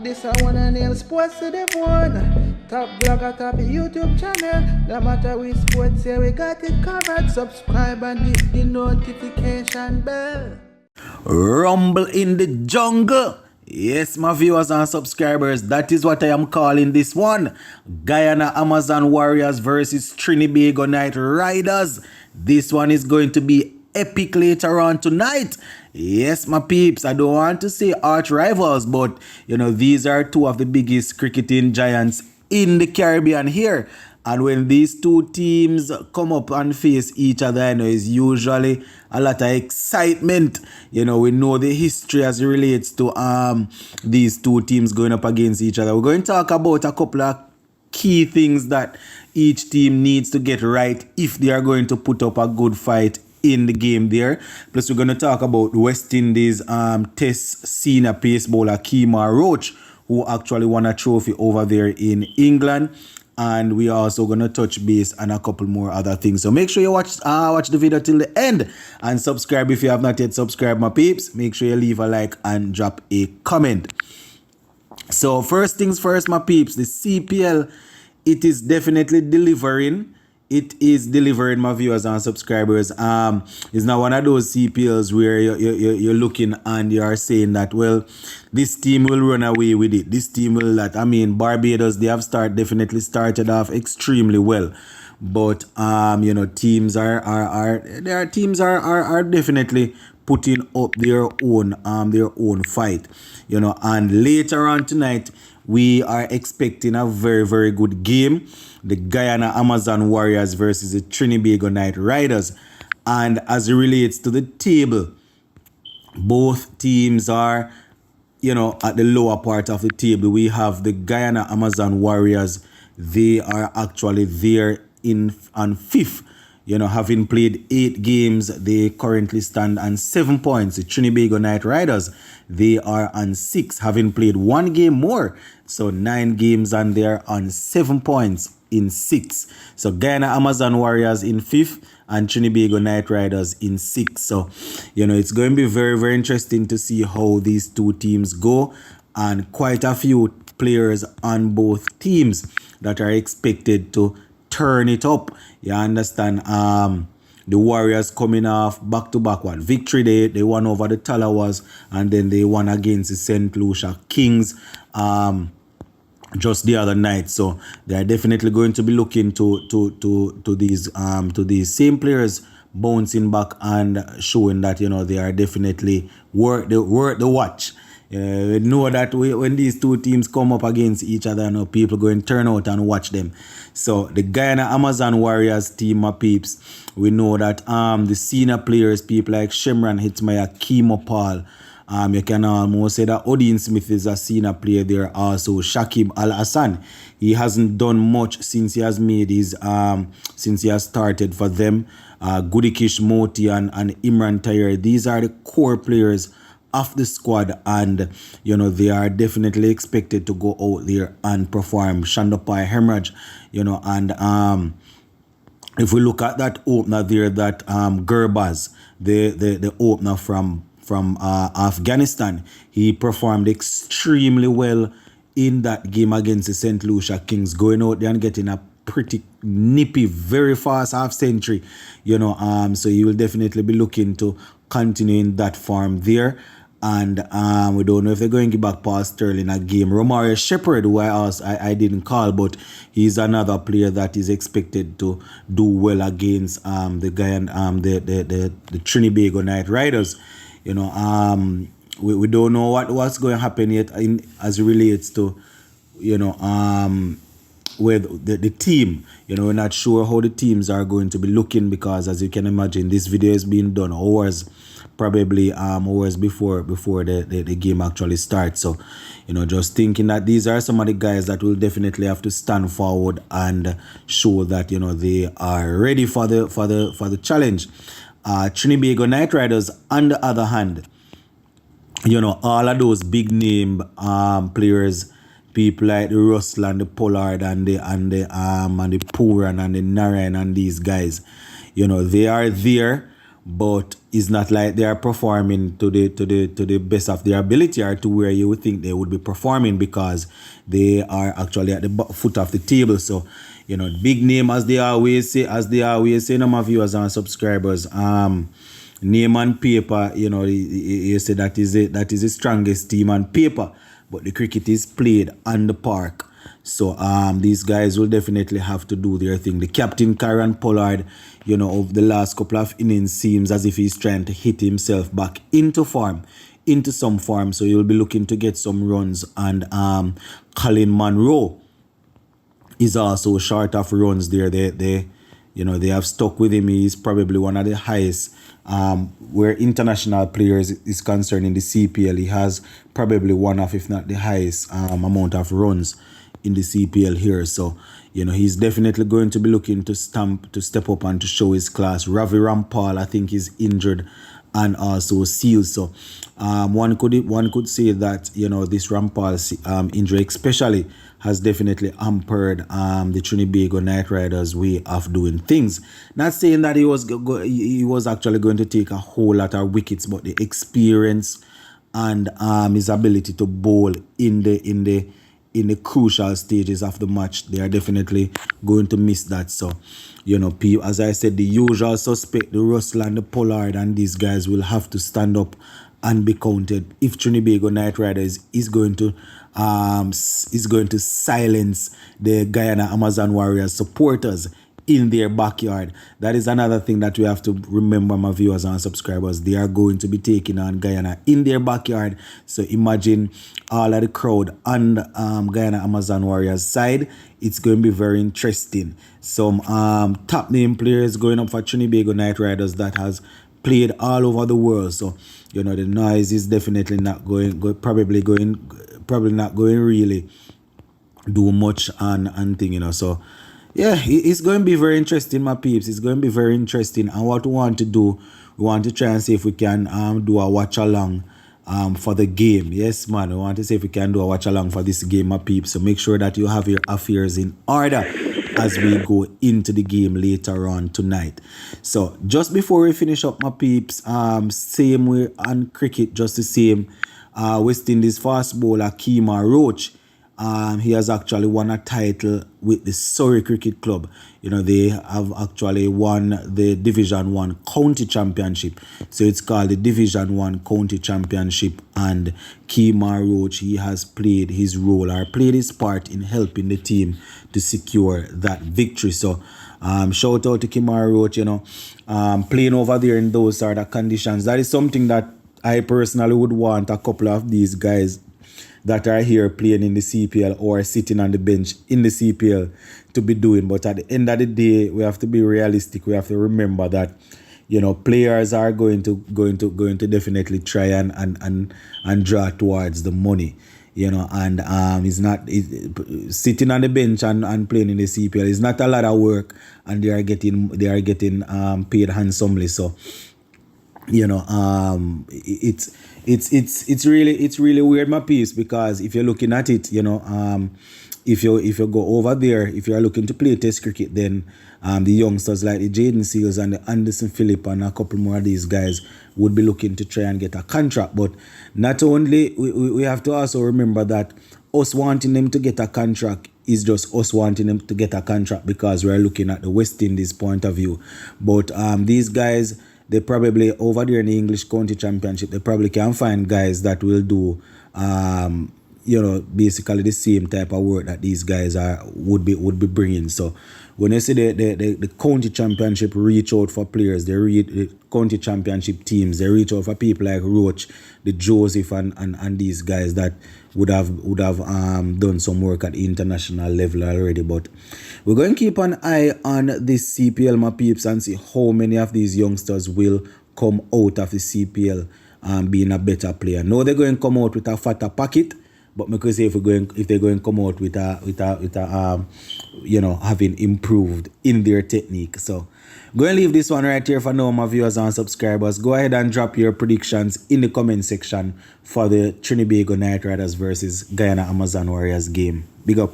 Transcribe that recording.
This I wanna nail sports to the bone. Top blogger, top YouTube channel. No matter which sports, yeah, we got it covered. Subscribe and hit the notification bell. Rumble in the jungle. Yes, my viewers and subscribers, that is what I am calling this one. Guyana Amazon Warriors versus Trinidad Knight Riders. This one is going to be epic later on tonight. Yes, my peeps, I don't want to say arch rivals, but these are two of the biggest cricketing giants in the Caribbean here. And when these two teams come up and face each other, it's usually a lot of excitement. We know the history as it relates to these two teams going up against each other. We're going to talk about a couple of key things that each team needs to get right if they are going to put up a good fight in the game there. Plus, we're going to talk about West Indies Test senior pace bowler Kemar Roach, who actually won a trophy over there in England. And we are also going to touch base on a couple more other things. So make sure you watch the video till the end. And subscribe if you have not yet subscribed, my peeps. Make sure you leave a like and drop a comment. So first things first, my peeps. The CPL, it is definitely delivering. It is delivering, my viewers and subscribers. It's not one of those CPLs where you're looking and you are saying that, well, this team will run away with it. This team will that. Barbados, they have definitely started off extremely well. But teams are definitely putting up their own fight. And later on tonight, we are expecting a very, very good game. The Guyana Amazon Warriors versus the Trinidad Knight Riders. And as it relates to the table, both teams are, at the lower part of the table. We have the Guyana Amazon Warriors. They are actually there on fifth. Having played 8 games, they currently stand on 7 points. The Trinidad Knight Riders, they are on 6, having played 1 game more. So 9 games and they're on 7 points in 6. So Guyana Amazon Warriors in 5th and Trinidad Knight Riders in 6th. So, it's going to be very, very interesting to see how these two teams go. And quite a few players on both teams that are expected to turn it up. You understand? The Warriors coming off back-to-back victory. They won over the Talawas and then they won against the St. Lucia Kings just the other night. So they are definitely going to be looking to these same players bouncing back and showing that they are definitely worth the watch. We know that when these two teams come up against each other, people going to turn out and watch them. So the Guyana Amazon Warriors team, my peeps, we know that the senior players, people like Shemran Hitmaya, Kemo Paul, you can almost say that Odin Smith is a senior player there. Also Shakib Al Hassan, he hasn't done much since he has made his since he has started for them. Gudikish Moti and Imran Tayer, these are the core players of the squad, and they are definitely expected to go out there and perform. Shandopai Hemorrhage, and if we look at that opener there, that Gurbaz, the opener from Afghanistan, he performed extremely well in that game against the St. Lucia Kings, going out there and getting a pretty nippy, very fast half century. So you will definitely be looking to continue in that form there. And we don't know if they're going to give back Paul Sterling a game. Romario Shepherd, who I didn't call, but he's another player that is expected to do well against the Guyana, the Trinidad Knight Riders. We don't know what's going to happen yet as it relates to with the team. We're not sure how the teams are going to be looking, because as you can imagine, this video is being done hours before the game actually starts. So just thinking that these are some of the guys that will definitely have to stand forward and show that they are ready for the challenge. Trinidad Knight Riders, on the other hand, all of those big name players, people like the Russell and the Pollard and the Puran and the Narayan and these guys, they are there, but it's not like they are performing to the best of their ability or to where you would think they would be performing, because they are actually at the foot of the table. So, big name, as they always say, my viewers and subscribers, name on paper, you say that is the strongest team on paper, but the cricket is played on the park. So these guys will definitely have to do their thing. The captain, Kieran Pollard, of the last couple of innings, seems as if he's trying to hit himself back into some form. So you'll be looking to get some runs. And Colin Monroe is also short of runs there. They have stuck with him. He's probably one of the highest where international players is concerned in the CPL. He has probably one of, if not the highest amount of runs in the CPL here. So, he's definitely going to be looking to step up and to show his class. Ravi Rampal, I think, is injured and also sealed. So, one could say that, this Rampal injury especially has definitely hampered the Trinidad Knight Riders' way of doing things. Not saying that he was actually going to take a whole lot of wickets, but the experience and his ability to bowl in the crucial stages of the match, they are definitely going to miss that. So, as I said, the usual suspect, the Russell and the Pollard, and these guys will have to stand up and be counted if Trinidad Knight Riders is going to silence the Guyana Amazon Warriors supporters in their backyard. That is another thing that we have to remember, my viewers and subscribers. They are going to be taking on Guyana in their backyard. So imagine all of the crowd on Guyana Amazon Warriors side. It's going to be very interesting. Some top name players going up for Trinidad Knight Riders that has played all over the world. So, the noise is definitely not probably not going really do much and thing, So, yeah, it's going to be very interesting, my peeps. It's going to be very interesting. And what we want to do, we want to try and see if we can do a watch along for the game. Yes, man. We want to see if we can do a watch along for this game, my peeps. So make sure that you have your affairs in order as we go into the game later on tonight. So just before we finish up, my peeps, same way on cricket, just the same. West Indies fast bowler Kemar Roach. He has actually won a title with the Surrey Cricket Club. They have actually won the Division 1 County Championship. So it's called the Division 1 County Championship. And Kemar Roach, he has played his role or played his part in helping the team to secure that victory. So shout out to Kemar Roach, playing over there in those sort of conditions. That is something that I personally would want a couple of these guys that are here playing in the CPL or sitting on the bench in the CPL to be doing. But at the end of the day, we have to be realistic. We have to remember that, players are going to definitely try and draw towards the money. And sitting on the bench and playing in the CPL is not a lot of work, and they are getting paid handsomely. So, it's really weird, my piece, because if you're looking at it, if you go over there, if you're looking to play test cricket, then the youngsters like the Jaden Seals and the Anderson Phillip and a couple more of these guys would be looking to try and get a contract. But not only, we have to also remember that us wanting them to get a contract is just us wanting them to get a contract because we're looking at the West Indies point of view. But these guys, they probably over there in the English County Championship, they probably can find guys that will do, basically the same type of work that these guys would be bringing. So when you see the County Championship reach out for players, the County Championship teams, they reach out for people like Roach, the Joseph, and these guys that would have done some work at the international level already. But we're going to keep an eye on this CPL, my peeps, and see how many of these youngsters will come out of the CPL being a better player. No, they're going to come out with a fatter pocket, but because if they're going to come out with a having improved in their technique. So go and leave this one right here for now, my viewers and subscribers. Go ahead and drop your predictions in the comment section for the Trinidad Knight Riders versus Guyana Amazon Warriors game. Big up.